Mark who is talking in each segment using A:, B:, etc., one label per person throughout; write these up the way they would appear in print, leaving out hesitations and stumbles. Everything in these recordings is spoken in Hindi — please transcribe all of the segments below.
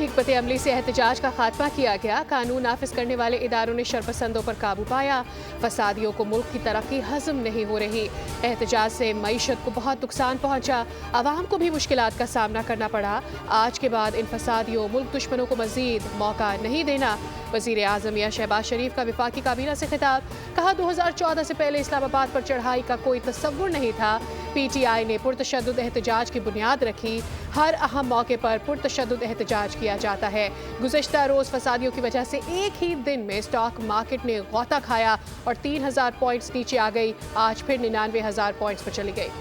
A: हिकमत अमली से एहतजाज का खात्मा किया गया। कानून नाफिज करने वाले इदारों ने शरपसंदों पर काबू पाया। फसादियों को मुल्क की तरक्की हजम नहीं हो रही। एहतजाज से मईशत को बहुत नुकसान पहुंचा। अवाम को भी मुश्किलात का सामना करना पड़ा। आज के बाद इन फसादियों मुल्क दुश्मनों को मजीद मौका नहीं देना। वज़ीर आज़म या शहबाज शरीफ का वफाकी काबीना से खिताब। कहा 2014 से पहले इस्लामाबाद पर चढ़ाई का कोई तसव्वुर नहीं था। PTI ने पुरतशद्दुद एहतजाज की बुनियाद रखी। हर अहम मौके पर पुरतशद्दुद एहतजाज किया जाता है। गुज़श्ता रोज़ फसादियों की वजह से एक ही दिन में स्टॉक मार्केट ने गौता खाया और 3000 पॉइंट्स नीचे आ गई। आज फिर 99,000 पॉइंट्स पर चली गई।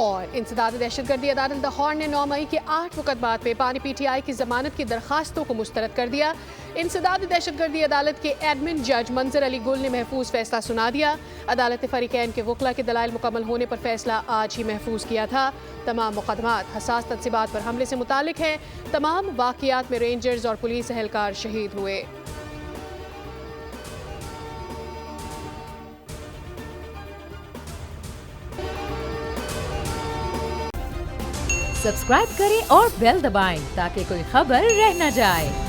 A: और इंसदाद दहशतगर्दी अदालत लाहौर ने 9 मई के 8 मुकदमात में पानी PTI की जमानत की दरखास्तों को मुस्तरद कर दिया। इंसदाद दहशतगर्दी अदालत के एडमिन जज मंजर अली गुल ने महफूज फैसला सुना दिया। अदालत ने फरीकैन के वकला के दलाइल मुकम्मल होने पर फैसला आज ही महफूज किया था। तमाम मुकदमात हसास तनसीबात पर हमले से मुतालिक हैं। तमाम वाक़ियात में रेंजर्स और पुलिस एहलकार शहीद हुए।
B: सब्सक्राइब करें और बेल दबाएं ताकि कोई खबर रह न जाए।